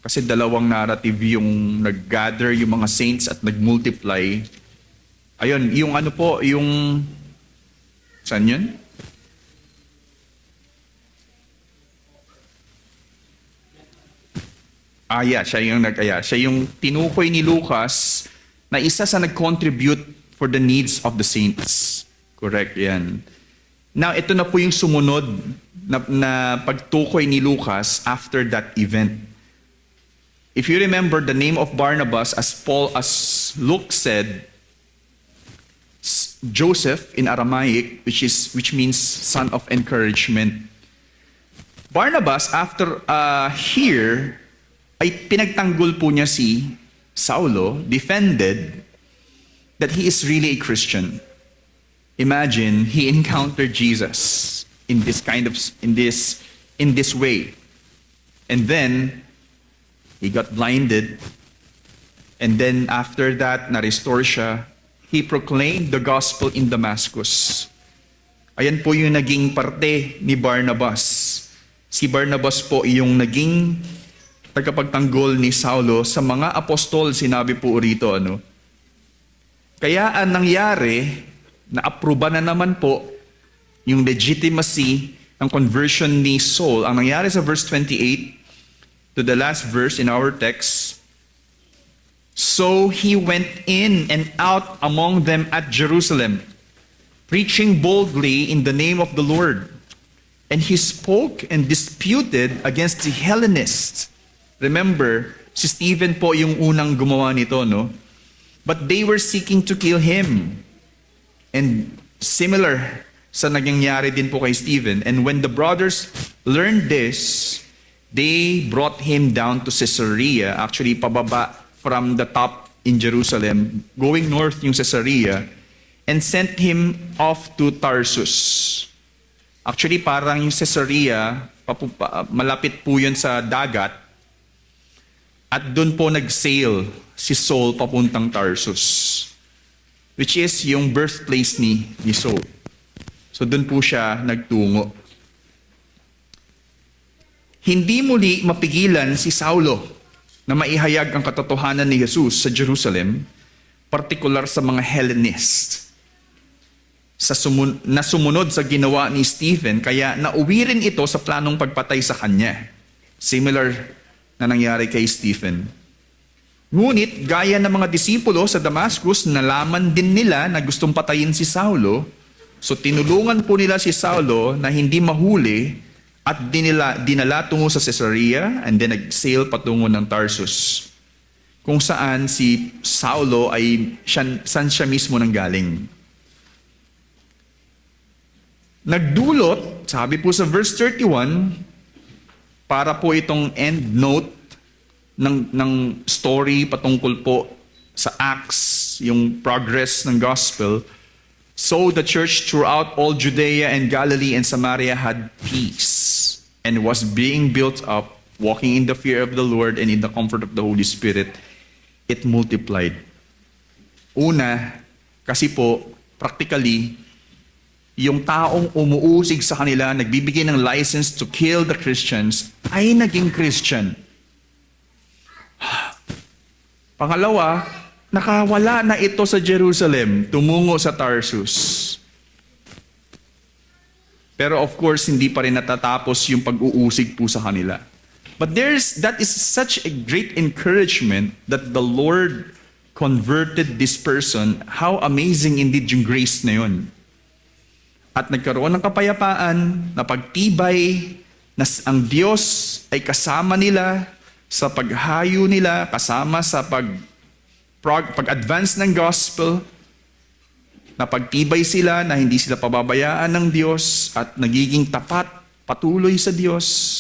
Kasi dalawang narrative yung nag-gather yung mga saints at nag-multiply. Ayun, yung ano po, yung saan yun? Siya yung tinukoy ni Lucas na isa sa nag-contribute for the needs of the saints. Correct, yan. Now, ito na po yung sumunod na pagtukoy ni Lucas after that event. If you remember the name of Barnabas, as Luke said, Joseph in Aramaic, which means son of encouragement. Barnabas, after here, ay pinagtanggol po niya si Saulo, defended that he is really a Christian. Imagine, he encountered Jesus in this way. And then, he got blinded. And then after that, na-restore siya. He proclaimed the gospel in Damascus. Ayan po yung naging parte ni Barnabas. Si Barnabas po yung naging tagapagtanggol ni Saulo sa mga apostol, sinabi po rito. Kaya ang nangyari, na-aproba na naman po yung legitimacy ng conversion ni Saul. Ang nangyari sa verse 28, to the last verse in our text. So he went in and out among them at Jerusalem, preaching boldly in the name of the Lord. And he spoke and disputed against the Hellenists. Remember, si Stephen po yung unang gumawa nito, no? But they were seeking to kill him. And similar sa nangyayari din po kay Stephen. And when the brothers learned this, they brought him down to Caesarea, actually pababa from the top in Jerusalem, going north yung Caesarea, and sent him off to Tarsus. Actually, parang yung Caesarea, malapit po yun sa dagat, at doon po nag-sail si Saul papuntang Tarsus, which is yung birthplace ni Saul. So doon po siya nagtungo. Hindi muli mapigilan si Saulo na maihayag ang katotohanan ni Jesus sa Jerusalem, partikular sa mga Hellenist. Na sumunod sa ginawa ni Stephen, kaya nauwi rin ito sa planong pagpatay sa kanya. Similar na nangyari kay Stephen. Ngunit, gaya ng mga disipulo sa Damascus, nalaman din nila na gustong patayin si Saulo, so tinulungan po nila si Saulo na hindi mahuli at dinala tungo sa Caesarea and then nag-sail patungo ng Tarsus, kung saan si Saulo ay saan siya mismo nanggaling. Nagdulot, sabi po sa verse 31, para po itong end note ng story patungkol po sa Acts, yung progress ng gospel. So the church throughout all Judea and Galilee and Samaria had peace and was being built up, walking in the fear of the Lord and in the comfort of the Holy Spirit. It multiplied. Una, kasi po, practically, yung taong umuusig sa kanila, nagbibigay ng license to kill the Christians, ay naging Christian. Pangalawa, nakawala na ito sa Jerusalem, tumungo sa Tarsus. Pero of course, hindi pa rin natatapos yung pag-uusig po sa kanila. But that is such a great encouragement that the Lord converted this person. How amazing indeed yung grace na yun. At nagkaroon ng kapayapaan, na pagtibay, na ang Diyos ay kasama nila sa paghayo nila, kasama sa pag-advance ng gospel, na pagtibay sila, na hindi sila pababayaan ng Diyos, at nagiging tapat, patuloy sa Diyos,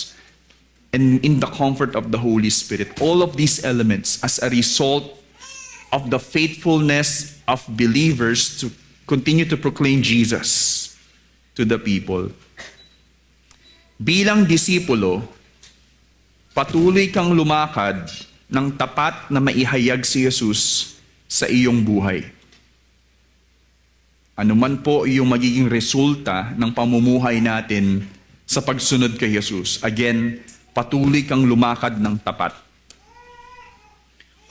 and in the comfort of the Holy Spirit. All of these elements as a result of the faithfulness of believers to continue to proclaim Jesus to the people. Bilang disipulo, patuloy kang lumakad ng tapat na maihayag si Jesus sa iyong buhay. Ano man po yung magiging resulta ng pamumuhay natin sa pagsunod kay Jesus. Again, patuloy kang lumakad ng tapat.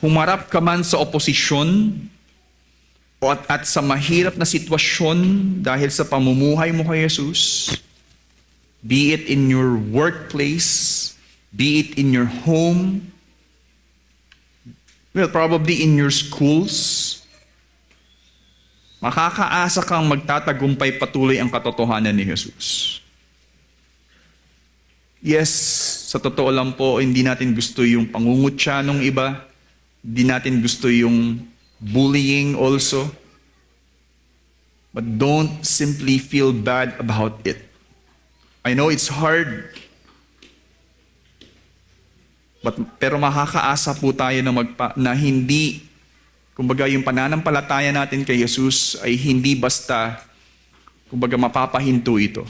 Humarap ka man sa oposisyon at sa mahirap na sitwasyon dahil sa pamumuhay mo kay Jesus, be it in your workplace, be it in your home, well, probably in your schools, makakaasa kang magtatagumpay patuloy ang katotohanan ni Jesus. Yes, sa totoo lang po, hindi natin gusto yung pangungutya ng iba, hindi natin gusto yung bullying also. But don't simply feel bad about it. I know it's hard. Pero makakaasa po tayo na hindi, kumbaga yung pananampalataya natin kay Jesus ay hindi basta, kumbaga mapapahinto ito.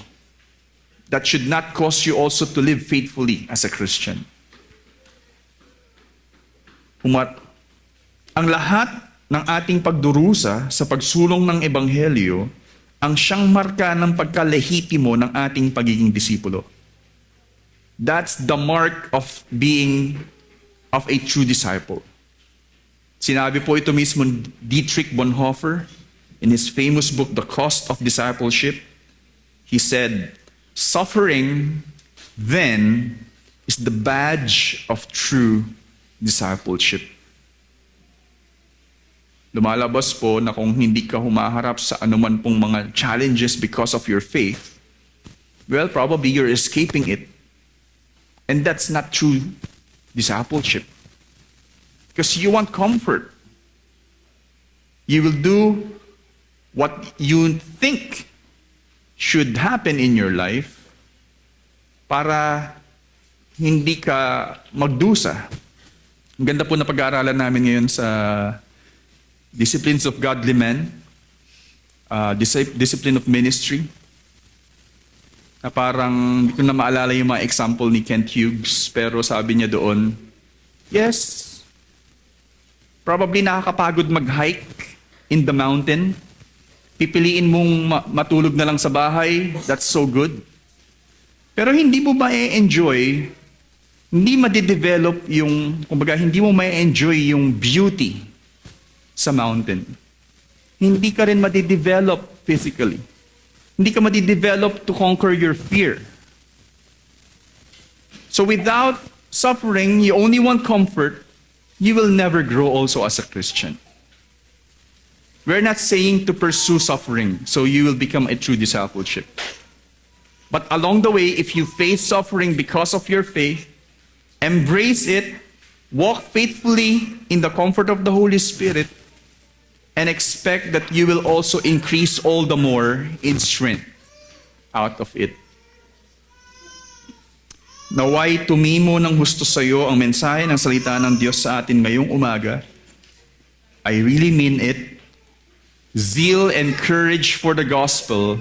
That should not cause you also to live faithfully as a Christian. Ang lahat ng ating pagdurusa sa pagsulong ng Ebanghelyo ang siyang marka ng pagkalehitimo ng ating pagiging disipulo. That's the mark of being of a true disciple. Sinabi po ito mismo Dietrich Bonhoeffer in his famous book, The Cost of Discipleship. He said, "Suffering then is the badge of true discipleship. Lumalabas po na kung hindi ka humaharap sa anuman pong mga challenges because of your faith, well, probably you're escaping it. And that's not true discipleship. Because you want comfort. You will do what you think should happen in your life para hindi ka magdusa. Ang ganda po na pag-aaralan namin ngayon sa Disciplines of Godly Men, Discipline of Ministry, na parang hindi ko na maalala yung mga example ni Kent Hughes, pero sabi niya doon, yes, probably nakakapagod mag-hike in the mountain. Pipiliin mong matulog na lang sa bahay, that's so good. Pero hindi mo ma-enjoy, hindi ma-develop yung, kumbaga, hindi mo ma-enjoy yung beauty sa mountain. Hindi ka rin ma-develop physically. Hindi ka ma-develop to conquer your fear. So without suffering, you only want comfort, you will never grow also as a Christian. We're not saying to pursue suffering so you will become a true discipleship. But along the way, if you face suffering because of your faith, embrace it, walk faithfully in the comfort of the Holy Spirit, and expect that you will also increase all the more in strength out of it. Naway tumimo ng husto sa iyo ang mensahe ng salita ng Diyos sa atin ngayong umaga. I really mean it. Zeal and courage for the gospel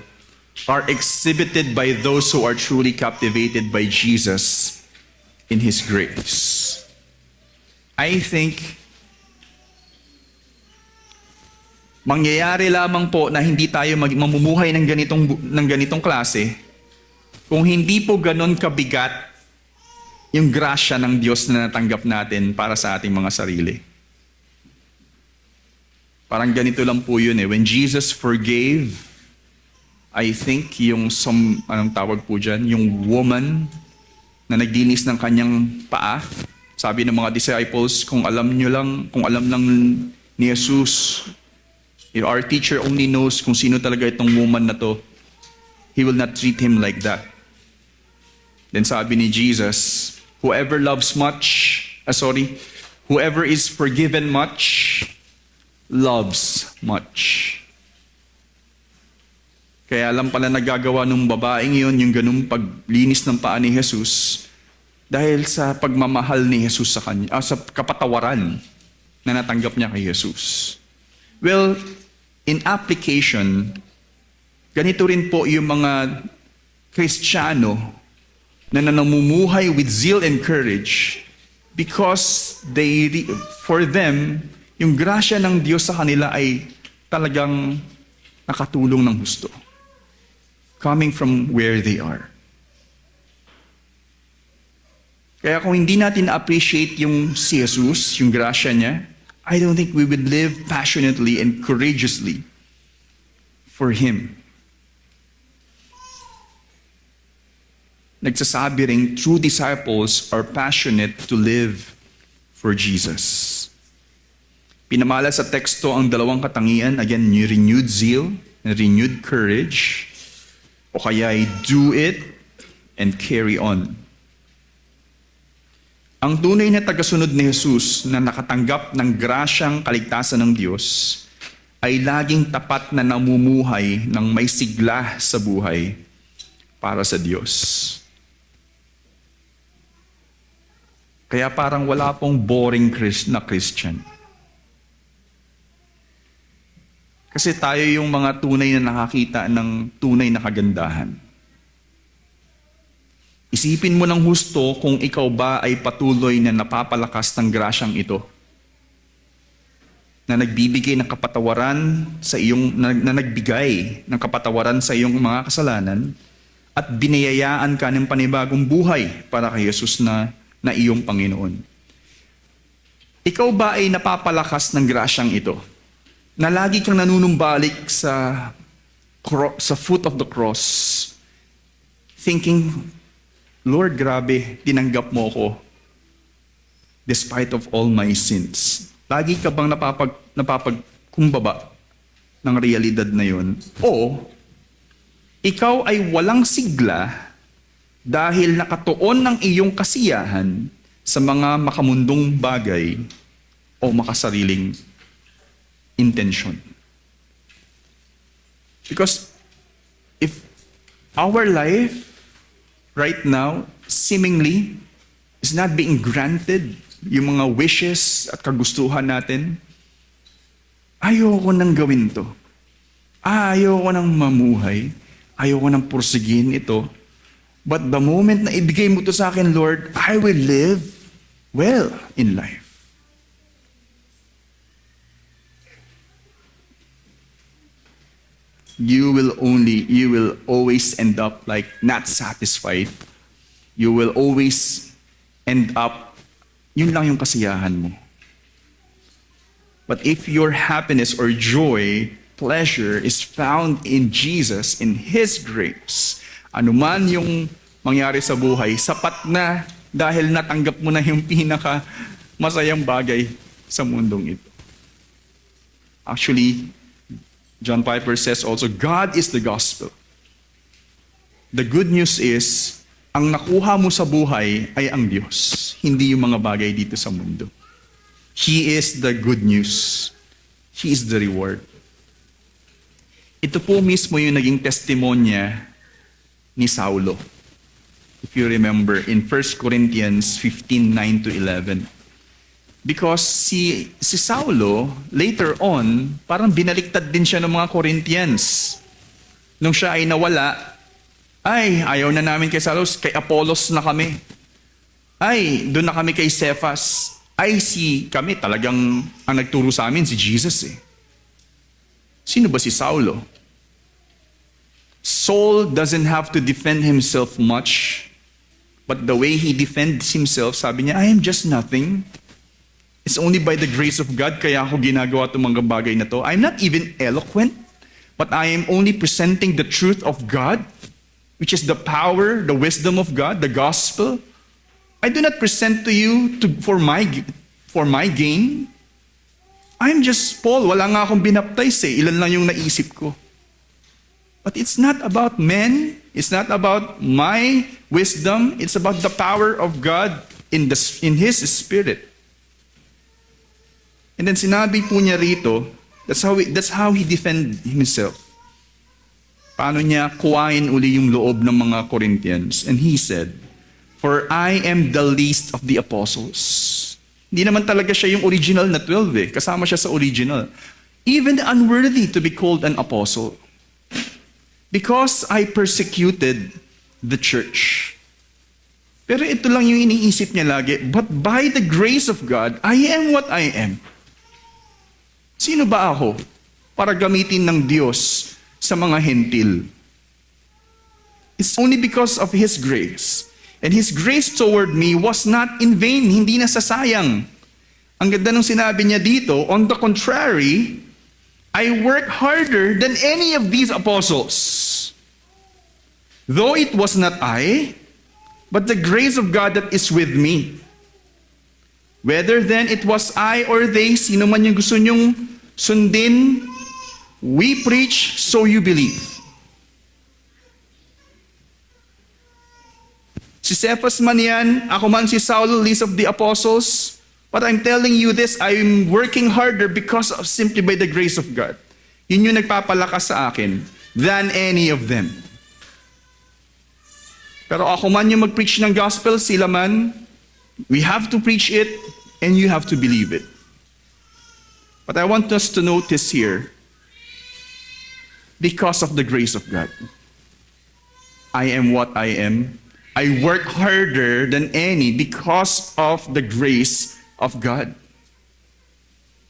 are exhibited by those who are truly captivated by Jesus in His grace. I think mangyayari lamang po na hindi tayo mamumuhay ng ganitong klase kung hindi po ganon kabigat yung grasya ng Diyos na natanggap natin para sa ating mga sarili. Parang ganito lang po yun eh. When Jesus forgave, I think anong tawag po dyan, yung woman na naglinis ng kanyang paa, sabi ng mga disciples, kung alam lang ni Jesus, if our teacher only knows kung sino talaga itong woman na to, he will not treat him like that. Then sabi ni Jesus, whoever is forgiven much, loves much. Kaya alam pala nagagawa ng babaeng yun, yung ganung paglinis ng paa ni Jesus, dahil sa pagmamahal ni Jesus sa kanya, sa kapatawaran na natanggap niya kay Jesus. Well, in application, ganito rin po yung mga Kristiyano na namumuhay with zeal and courage because for them, yung grasya ng Diyos sa kanila ay talagang nakatulong ng gusto. Coming from where they are. Kaya kung hindi natin appreciate yung si Jesus, yung grasya niya, I don't think we would live passionately and courageously for Him. Nagsasabi ring true disciples are passionate to live for Jesus. Pinamala sa teksto ang dalawang katangian, again, renewed zeal and renewed courage, o kaya do it and carry on. Ang tunay na tagasunod ni Jesus na nakatanggap ng grasyang kaligtasan ng Diyos ay laging tapat na namumuhay ng may sigla sa buhay para sa Diyos. Kaya parang wala pong boring na Christian. Kasi tayo yung mga tunay na nakakita ng tunay na kagandahan. Isipin mo ng husto kung ikaw ba ay patuloy na napapalakas ng grasyang ito. Na nagbibigay ng kapatawaran sa iyong, na nagbigay ng kapatawaran sa iyong mga kasalanan at binayayaan ka ng panibagong buhay para kay Jesus na iyong Panginoon. Ikaw ba ay napapalakas ng grasyang ito? Na lagi kang nanunumbalik sa foot of the cross, thinking, Lord, grabe, tinanggap mo ko despite of all my sins. Lagi ka bang napapagkumbaba ng realidad na yun? O, ikaw ay walang sigla dahil nakatuon ng iyong kasiyahan sa mga makamundong bagay o makasariling intention. Because if our life right now seemingly is not being granted yung mga wishes at kagustuhan natin, ayoko nang gawin to. Ayoko nang mamuhay. Ayoko nang pursigin ito. But the moment na ibigay mo to sa akin, Lord, I will live well in life. You will always end up like not satisfied. You will always end up, yun lang yung kasiyahan mo. But if your happiness or joy, pleasure is found in Jesus, in His grace, anuman yung mangyari sa buhay, sapat na dahil natanggap mo na yung pinaka masayang bagay sa mundong ito. Actually, John Piper says also, God is the gospel. The good news is, ang nakuha mo sa buhay ay ang Diyos, hindi yung mga bagay dito sa mundo. He is the good news. He is the reward. Ito po mismo yung naging testimonya ni Saulo. If you remember, in 1 Corinthians 15:9-11. Because si Saulo, later on, parang binaliktad din siya ng mga Corinthians. Nung siya ay nawala, ay, ayaw na namin kay Saulo, kay Apollos na kami. Ay, doon na kami kay Cephas. Ay, kami talagang, ang nagturo sa amin, si Jesus eh. Sino ba si Saulo? Saul doesn't have to defend himself much, but the way he defends himself, sabi niya, I am just nothing. It's only by the grace of God kaya ako ginagawa itong mga bagay na to. I'm not even eloquent, but I am only presenting the truth of God, which is the power, the wisdom of God, the gospel. I do not present to you for my gain. I'm just Paul, wala nga akong binaptize eh. Ilan lang yung naisip ko. But it's not about men, it's not about my wisdom, it's about the power of God in His Spirit. And then sinabi po niya rito, that's how he defend himself. Paano niya kuwain uli yung loob ng mga Corinthians? And he said, for I am the least of the apostles. Hindi naman talaga siya yung original na 12 eh. Kasama siya sa original. Even unworthy to be called an apostle. Because I persecuted the church. Pero ito lang yung iniisip niya lagi, but by the grace of God, I am what I am. Sino ba ako para gamitin ng Diyos sa mga hentil? It's only because of His grace. And His grace toward me was not in vain, hindi nasasayang. Ang ganda ng sinabi niya dito, on the contrary, I work harder than any of these apostles. Though it was not I, but the grace of God that is with me. Whether then it was I or they, sino man yung gusto nyong sundin, we preach, so you believe. Si Cephas man yan, ako man si Saul, least of the apostles, but I'm telling you this, I'm working harder because of simply by the grace of God. Yun yung nagpapalakas sa akin than any of them. Pero ako man yung mag-preach ng gospel, sila man, we have to preach it and you have to believe it. But I want us to notice here, because of the grace of God, I am what I am. I work harder than any because of the grace of God.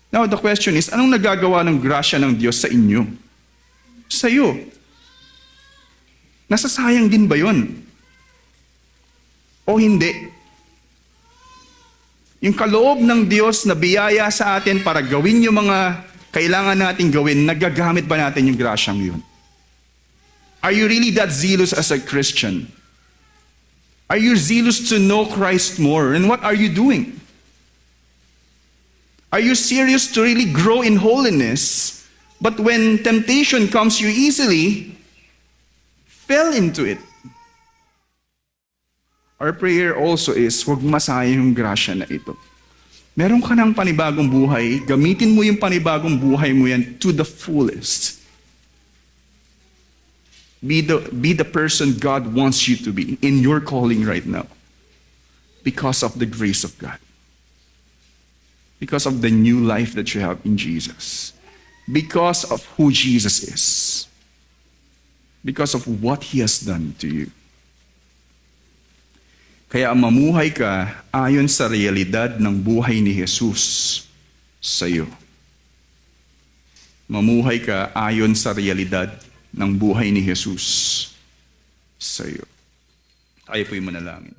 Now the question is, anong nagagawa ng grasya ng Diyos sa inyo? Sa iyo. Nasasayang din ba yun? O hindi? Yung kaloob ng Diyos na biyaya sa atin para gawin yung mga kailangan natin gawin, nagagamit ba natin yung grasyang yun? Are you really that zealous as a Christian? Are you zealous to know Christ more? And what are you doing? Are you serious to really grow in holiness? But when temptation comes, you easily fell into it. Our prayer also is, huwag masayang yung grasya na ito. Meron ka ng panibagong buhay, gamitin mo yung panibagong buhay mo yan to the fullest. Be the person God wants you to be in your calling right now. Because of the grace of God. Because of the new life that you have in Jesus. Because of who Jesus is. Because of what He has done to you. Kaya mamuhay ka ayon sa realidad ng buhay ni Jesus sa iyo. Mamuhay ka ayon sa realidad ng buhay ni Jesus sa iyo. Tayo po'y manalangin.